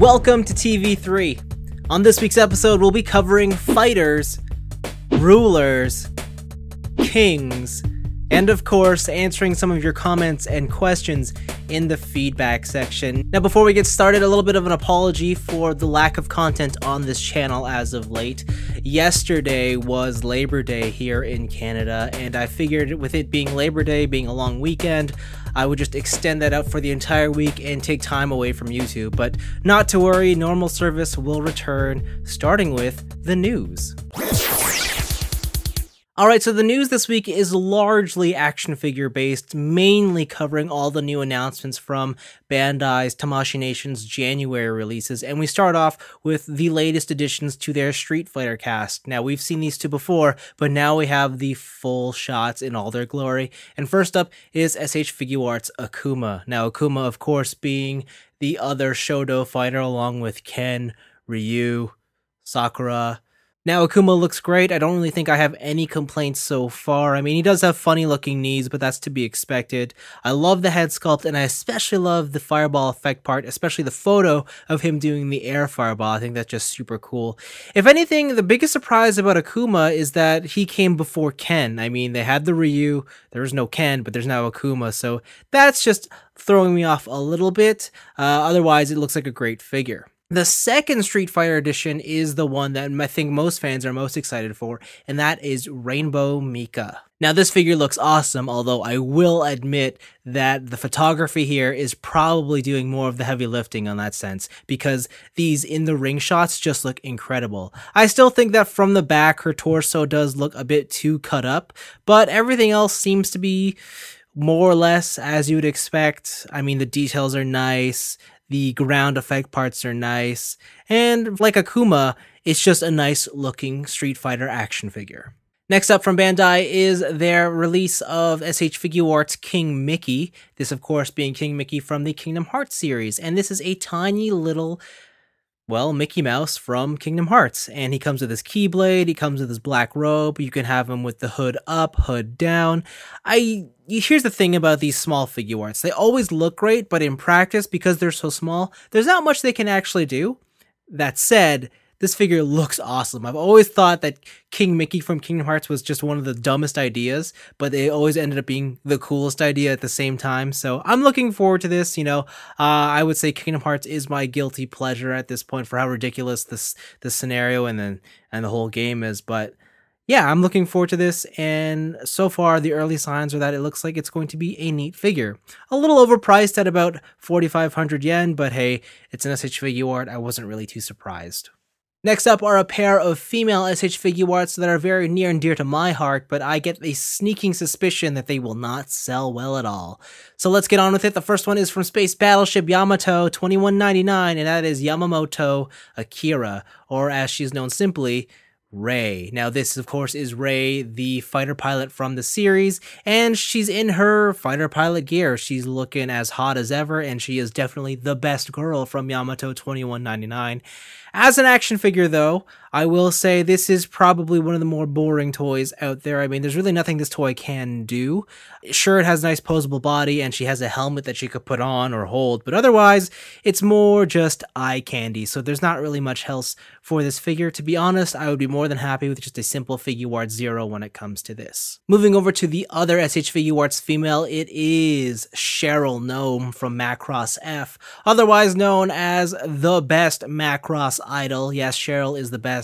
Welcome to TV3. On this week's episode, we'll be covering fighters, rulers, kings, and of course, answering some of your comments and questions in the feedback section. Now, before we get started, a little bit of an apology for the lack of content on this channel as of late. Yesterday was Labor Day here in Canada, and I figured with it being Labor Day, being a long weekend, I would just extend that out for the entire week and take time away from YouTube. But not to worry, normal service will return, starting with the news. Alright, so the news this week is largely action figure based, mainly covering all the new announcements from Bandai's Tamashii Nation's January releases, and we start off with the latest additions to their Street Fighter cast. Now, we've seen these two before, but now we have the full shots in all their glory, and first up is SH Figuarts Akuma. Now, Akuma, of course, being the other Shoto fighter along with Ken, Ryu, Sakura. Now, Akuma looks great. I don't really think I have any complaints so far. I mean, he does have funny looking knees, but that's to be expected. I love the head sculpt, and I especially love the fireball effect part, especially the photo of him doing the air fireball. I think that's just super cool. If anything, the biggest surprise about Akuma is that he came before Ken. I mean, they had the Ryu, there was no Ken, but there's now Akuma, so that's just throwing me off a little bit. Otherwise, it looks like a great figure. The second Street Fighter edition is the one that I think most fans are most excited for, and that is Rainbow Mika. Now, this figure looks awesome, although I will admit that the photography here is probably doing more of the heavy lifting on that sense, because these in-the-ring shots just look incredible. I still think that from the back, her torso does look a bit too cut up, but everything else seems to be more or less as you would expect. I mean, the details are nice. The ground effect parts are nice, and like Akuma, it's just a nice looking Street Fighter action figure. Next up from Bandai is their release of SH Figuarts King Mickey. This, of course, being King Mickey from the Kingdom Hearts series, and this is a tiny little, well, Mickey Mouse from Kingdom Hearts, and he comes with his Keyblade, he comes with his black robe, you can have him with the hood up, hood down. Here's the thing about these small Figuarts. They always look great, but in practice, because they're so small, there's not much they can actually do. That said, this figure looks awesome. I've always thought that King Mickey from Kingdom Hearts was just one of the dumbest ideas, but they always ended up being the coolest idea at the same time. So I'm looking forward to this. I would say Kingdom Hearts is my guilty pleasure at this point for how ridiculous this scenario and the whole game is. But yeah, I'm looking forward to this, and so far the early signs are that it looks like it's going to be a neat figure. A little overpriced at about 4,500 yen, but hey, it's an SH Figuart. I wasn't really too surprised. Next up are a pair of female SH Figuarts that are very near and dear to my heart, but I get a sneaking suspicion that they will not sell well at all. So let's get on with it. The first one is from Space Battleship Yamato 2199, and that is Yamamoto Akira, or as she's known simply, Rei. Now, this, of course, is Rei, the fighter pilot from the series, and she's in her fighter pilot gear. She's looking as hot as ever, and she is definitely the best girl from Yamato 2199. As an action figure, though, I will say this is probably one of the more boring toys out there. I mean, there's really nothing this toy can do. Sure, it has a nice posable body, and she has a helmet that she could put on or hold, but otherwise, it's more just eye candy, so there's not really much else for this figure. To be honest, I would be more than happy with just a simple Figuart Zero when it comes to this. Moving over to the other SH Figuarts female, it is Cheryl Gnome from Macross F, otherwise known as the best Macross idol. Yes, Cheryl is the best.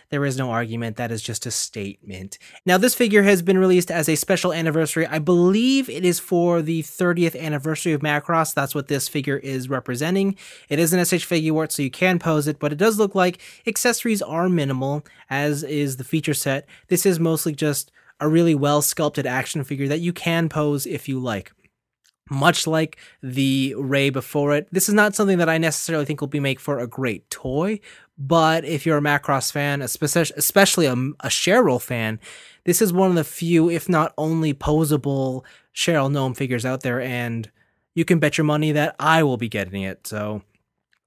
There is no argument. That is just a statement. Now, this figure has been released as a special anniversary. I believe it is for the 30th anniversary of Macross. That's what this figure is representing. It is an SH Figuart, so you can pose it, but it does look like accessories are minimal, as is the feature set. This is mostly just a really well-sculpted action figure that you can pose if you like. Much like the Rei before it, this is not something that I necessarily think will make for a great toy, but if you're a Macross fan, especially a Cheryl fan, this is one of the few, if not only, posable Cheryl Gnome figures out there, and you can bet your money that I will be getting it, so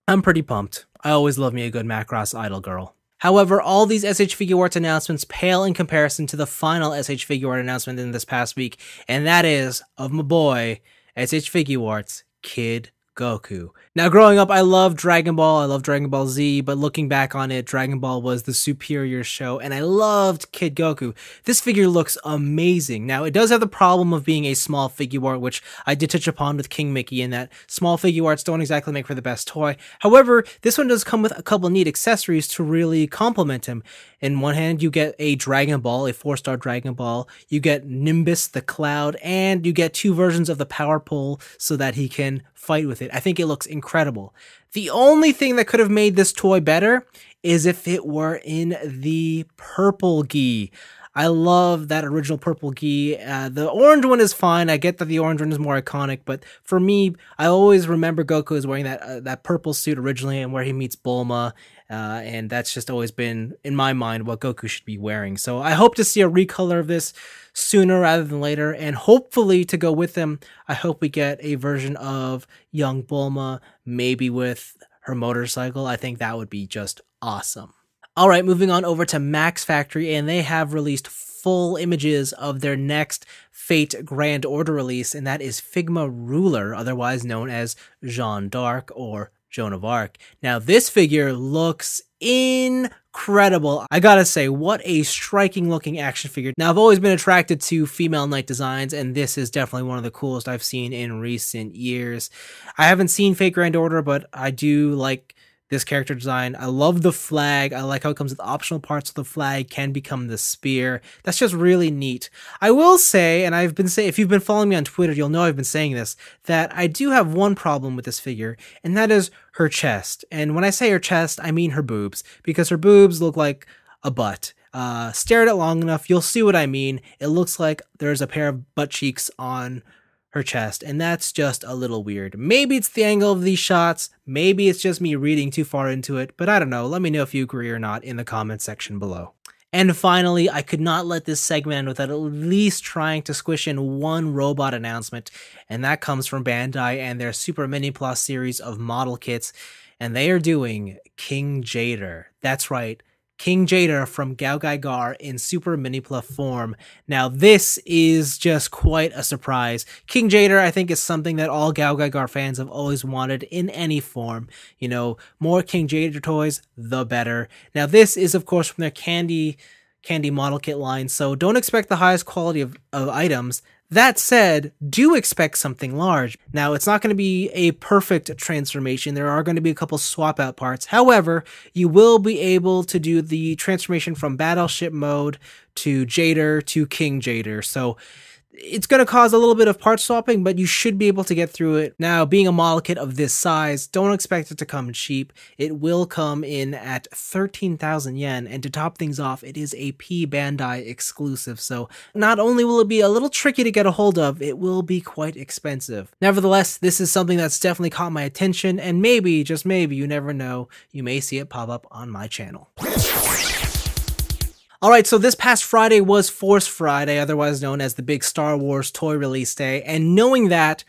I'm pretty pumped. I always love me a good Macross idol girl. However, all these SH Figuarts announcements pale in comparison to the final SH Figuart announcement in this past week, and that is of my boy, SH Figuarts Kid Goku. Now, growing up, I loved Dragon Ball, I loved Dragon Ball Z, but looking back on it, Dragon Ball was the superior show, and I loved Kid Goku. This figure looks amazing. Now, it does have the problem of being a small figure art, which I did touch upon with King Mickey, in that small figure arts don't exactly make for the best toy. However, this one does come with a couple neat accessories to really complement him. In one hand, you get a Dragon Ball, a 4-star Dragon Ball, you get Nimbus the Cloud, and you get 2 versions of the Power Pole so that he can fight with it. I think it looks incredible. The only thing that could have made this toy better is if it were in the purple gi. I love that original purple gi. The orange one is fine. I get that the orange one is more iconic, but for me, I always remember Goku as wearing that purple suit originally, and where he meets Bulma, and that's just always been, in my mind, what Goku should be wearing. So I hope to see a recolor of this sooner rather than later, and hopefully to go with them, I hope we get a version of young Bulma, maybe with her motorcycle. I think that would be just awesome. All right, moving on over to Max Factory, and they have released full images of their next Fate Grand Order release, and that is Figma Ruler, otherwise known as Jeanne d'Arc or Joan of Arc. Now, this figure looks incredible. I gotta say, what a striking looking action figure. Now, I've always been attracted to female knight designs, and this is definitely one of the coolest I've seen in recent years. I haven't seen Fate Grand Order, but I do like this character design. I love the flag. I like how it comes with optional parts of the flag can become the spear. That's just really neat. I will say, and I've been saying, if you've been following me on Twitter, you'll know I've been saying this, that I do have one problem with this figure, and that is her chest. And when I say her chest, I mean her boobs, because her boobs look like a butt. Stare at it long enough, you'll see what I mean. It looks like there's a pair of butt cheeks on her chest, and that's just a little weird. Maybe it's the angle of these shots, maybe it's just me reading too far into it, but I don't know. Let me know if you agree or not in the comments section below. And finally, I could not let this segment end without at least trying to squish in one robot announcement, and that comes from Bandai and their Super Minipla series of model kits, and they are doing King Jader. That's right, King Jader from Gao Gai Gar in Super Minipla form. Now, this is just quite a surprise. King Jader, I think, is something that all Gao Gai Gar fans have always wanted in any form. You know, more King Jader toys, the better. Now, this is, of course, from their Candy model kit line, so don't expect the highest quality of items. That said, do expect something large. Now, it's not going to be a perfect transformation. There are going to be a couple swap out parts. However, you will be able to do the transformation from Battleship mode to Jader to King Jader. So it's going to cause a little bit of part swapping, but you should be able to get through it. Now, being a model kit of this size, don't expect it to come cheap. It will come in at 13,000 yen, and to top things off, it is a P Bandai exclusive, so not only will it be a little tricky to get a hold of, it will be quite expensive. Nevertheless, this is something that's definitely caught my attention, and maybe, just maybe, you never know, you may see it pop up on my channel. Alright, so this past Friday was Force Friday, otherwise known as the big Star Wars toy release day, and knowing that,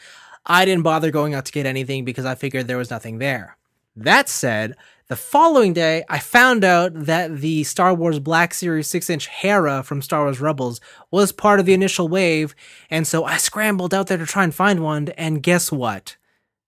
I didn't bother going out to get anything because I figured there was nothing there. That said, the following day, I found out that the Star Wars Black Series 6-inch Hera from Star Wars Rebels was part of the initial wave, and so I scrambled out there to try and find one, and guess what?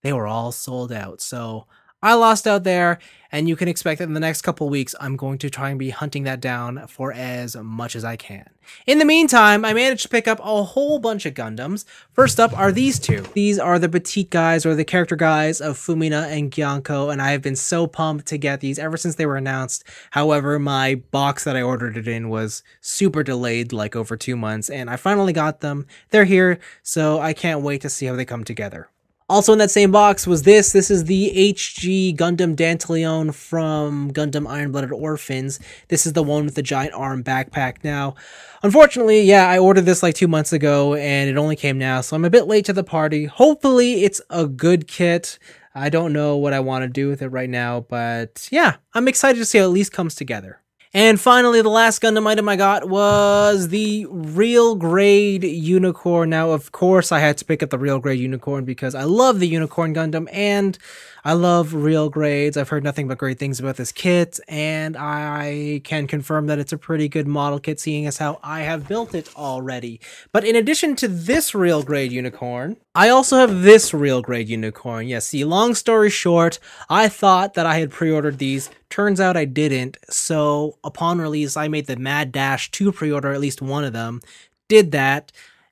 They were all sold out, so I lost out there, and you can expect that in the next couple weeks, I'm going to try and be hunting that down for as much as I can. In the meantime, I managed to pick up a whole bunch of Gundams. First up are these two. These are the petite guys, or the character guys of Fumina and Gyanko, and I have been so pumped to get these ever since they were announced. However, my box that I ordered it in was super delayed, like over 2 months, and I finally got them. They're here, so I can't wait to see how they come together. Also in that same box was this. This is the HG Gundam Danteleon from Gundam Iron-Blooded Orphans. This is the one with the giant arm backpack. Now, unfortunately, yeah, I ordered this like 2 months ago and it only came now, so I'm a bit late to the party. Hopefully it's a good kit. I don't know what I want to do with it right now, but yeah, I'm excited to see how it at least comes together. And finally, the last Gundam item I got was the real grade unicorn. Now, of course, I had to pick up the real grade unicorn because I love the unicorn Gundam and I love real grades. I've heard nothing but great things about this kit, and I can confirm that it's a pretty good model kit, seeing as how I have built it already. But in addition to this real grade unicorn, I also have this real grade unicorn. Yes, see, long story short, I thought that I had pre-ordered these. Turns out I didn't, so upon release, I made the mad dash to pre-order at least one of them, did that,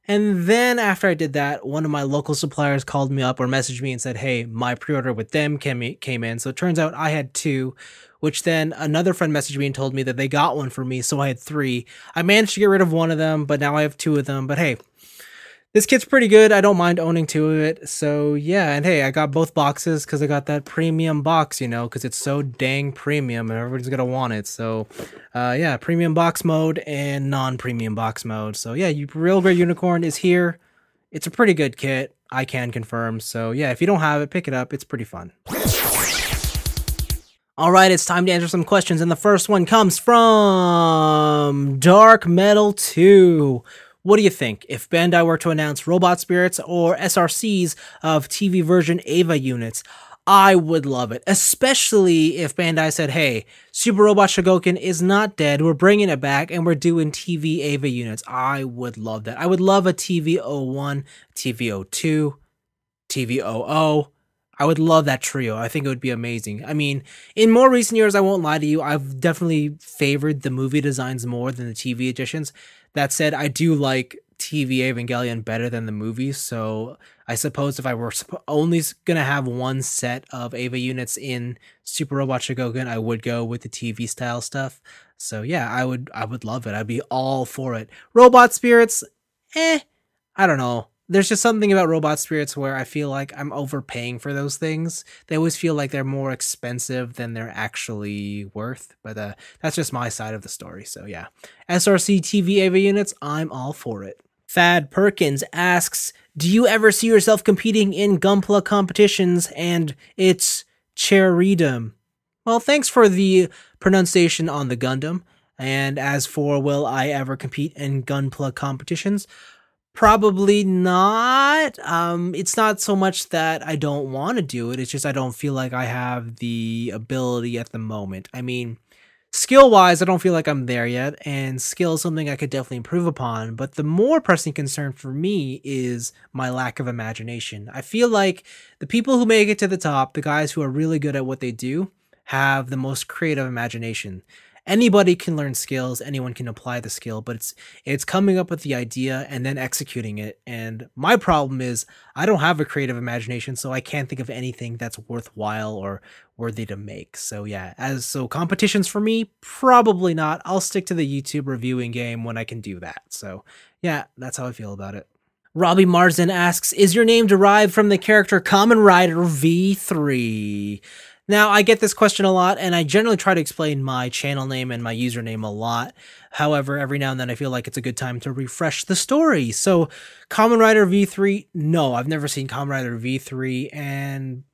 and then after I did that, one of my local suppliers called me up or messaged me and said, hey, my pre-order with them came in, so it turns out I had two, which then another friend messaged me and told me that they got one for me, so I had three. I managed to get rid of one of them, but now I have two of them, but hey, this kit's pretty good. I don't mind owning two of it. So yeah, and hey, I got both boxes because I got that premium box, you know, because it's so dang premium and everybody's going to want it. So yeah, premium box mode and non-premium box mode. So yeah, Real Grade Unicorn is here. It's a pretty good kit. I can confirm. So yeah, if you don't have it, pick it up. It's pretty fun. All right, it's time to answer some questions. And the first one comes from Dark Metal 2. What do you think if Bandai were to announce robot spirits or SRCs of TV version Eva units? I would love it, especially if Bandai said, hey, Super Robot Shogoken is not dead, we're bringing it back, and we're doing TV Eva units. I would love that. I would love a TV01, TV02, TV00. I would love that trio. I think it would be amazing. I mean, in more recent years, I won't lie to you, I've definitely favored the movie designs more than the TV editions. That said, I do like TV Evangelion better than the movies, so I suppose if I were only going to have one set of Eva units in Super Robot Shogoken, I would go with the TV style stuff. So yeah, I would love it. I'd be all for it. Robot spirits, I don't know. There's just something about robot spirits where I feel like I'm overpaying for those things. They always feel like they're more expensive than they're actually worth. But that's just my side of the story. So yeah, SRC TV Eva units, I'm all for it. Thad Perkins asks, do you ever see yourself competing in Gunpla competitions? And it's Cheridum. Well, thanks for the pronunciation on the Gundam. And as for will I ever compete in Gunpla competitions? Probably not. It's not so much that I don't want to do it. It's just I don't feel like I have the ability at the moment. I mean, skill-wise, I don't feel like I'm there yet, and skill is something I could definitely improve upon, but the more pressing concern for me is my lack of imagination. I feel like the people who make it to the top, the guys who are really good at what they do, have the most creative imagination. Anybody can learn skills, anyone can apply the skill, but it's coming up with the idea and then executing it. And my problem is I don't have a creative imagination, so I can't think of anything that's worthwhile or worthy to make. So yeah, so competitions for me, probably not. I'll stick to the YouTube reviewing game when I can do that. So yeah, that's how I feel about it. Robbie Marsden asks, is your name derived from the character Kamen Rider V3? Now, I get this question a lot, and I generally try to explain my channel name and my username a lot. However, every now and then I feel like it's a good time to refresh the story. So, Kamen Rider V3, no, I've never seen Kamen Rider V3, and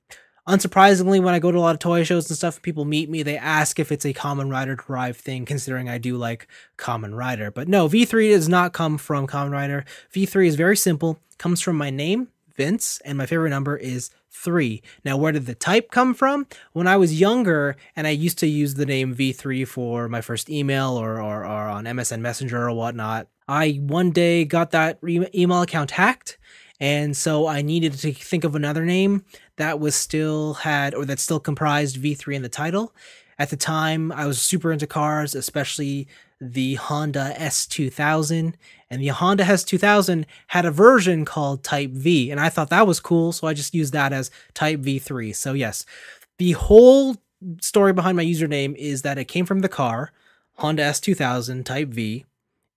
unsurprisingly, when I go to a lot of toy shows and stuff, people meet me, they ask if it's a Kamen Rider derived thing, considering I do like Kamen Rider. But no, V3 does not come from Kamen Rider. V3 is very simple, comes from my name, Vince, and my favorite number is 3. Now, where did the type come from? When I was younger, and I used to use the name V3 for my first email or on MSN Messenger or whatnot, I one day got that email account hacked, and so I needed to think of another name that still comprised V3 in the title. At the time, I was super into cars, especially the Honda S2000, and the Honda S2000 had a version called Type V, and I thought that was cool, so I just used that as Type V3. So yes, the whole story behind my username is that it came from the car, Honda S2000 Type V,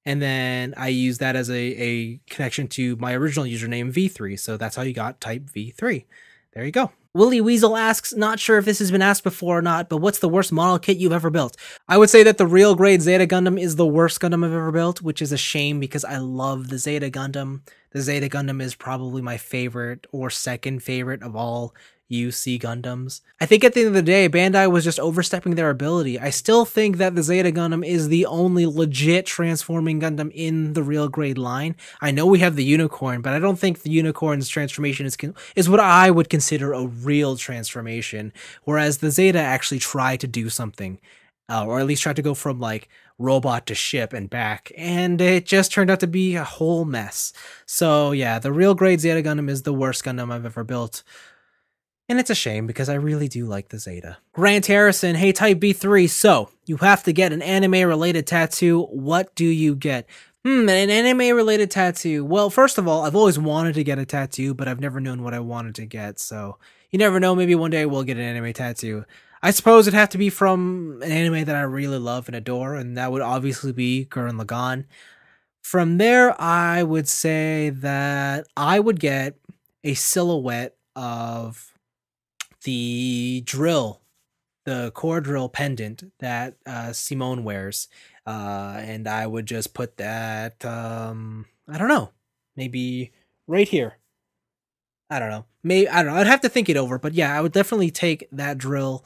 and then I used that as a connection to my original username V3, so that's how you got Type V3. There you go. Willie Weasel asks, not sure if this has been asked before or not, but what's the worst model kit you've ever built? I would say that the real grade Zeta Gundam is the worst Gundam I've ever built, which is a shame because I love the Zeta Gundam. The Zeta Gundam is probably my favorite or second favorite of all UC Gundams. I think at the end of the day, Bandai was just overstepping their ability. I still think that the Zeta Gundam is the only legit transforming Gundam in the real grade line. I know we have the Unicorn, but I don't think the Unicorn's transformation is what I would consider a real transformation, whereas the Zeta actually tried to do something, or at least tried to go from like robot to ship and back, and it just turned out to be a whole mess. So yeah, the real grade Zeta Gundam is the worst Gundam I've ever built. And it's a shame because I really do like the Zeta. Grant Harrison, hey Type B3, so you have to get an anime-related tattoo. What do you get? An anime-related tattoo. Well, first of all, I've always wanted to get a tattoo, but I've never known what I wanted to get, so you never know, maybe one day we'll get an anime tattoo. I suppose it'd have to be from an anime that I really love and adore, and that would obviously be Gurren Lagann. From there, I would say that I would get a silhouette of the drill, the core drill pendant that Simone wears, and I would just put that, I don't know, maybe right here. I don't know. I'd have to think it over, but yeah, I would definitely take that drill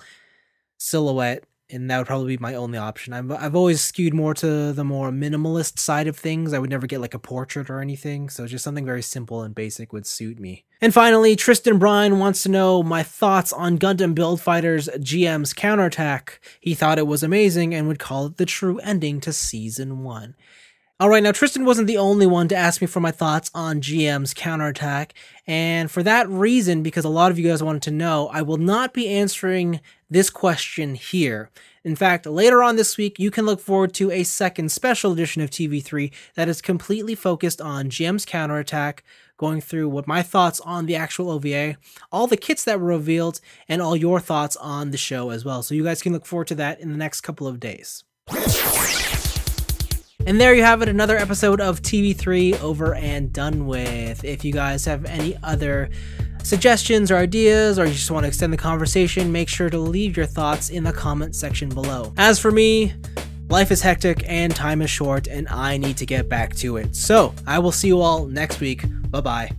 silhouette, and that would probably be my only option. I've always skewed more to the more minimalist side of things. I would never get like a portrait or anything, so just something very simple and basic would suit me. And finally, Tristan Bryan wants to know my thoughts on Gundam Build Fighters GM's counterattack. He thought it was amazing and would call it the true ending to Season 1. Alright, now Tristan wasn't the only one to ask me for my thoughts on GM's counterattack, and for that reason, because a lot of you guys wanted to know, I will not be answering this question here. In fact, later on this week, you can look forward to a second special edition of TV3 that is completely focused on GM's counterattack, going through what my thoughts on the actual OVA, all the kits that were revealed, and all your thoughts on the show as well. So you guys can look forward to that in the next couple of days. And there you have it, another episode of TV3 over and done with. If you guys have any other suggestions or ideas, or you just want to extend the conversation, make sure to leave your thoughts in the comment section below. As for me, life is hectic and time is short, and I need to get back to it. So I will see you all next week. Bye-bye.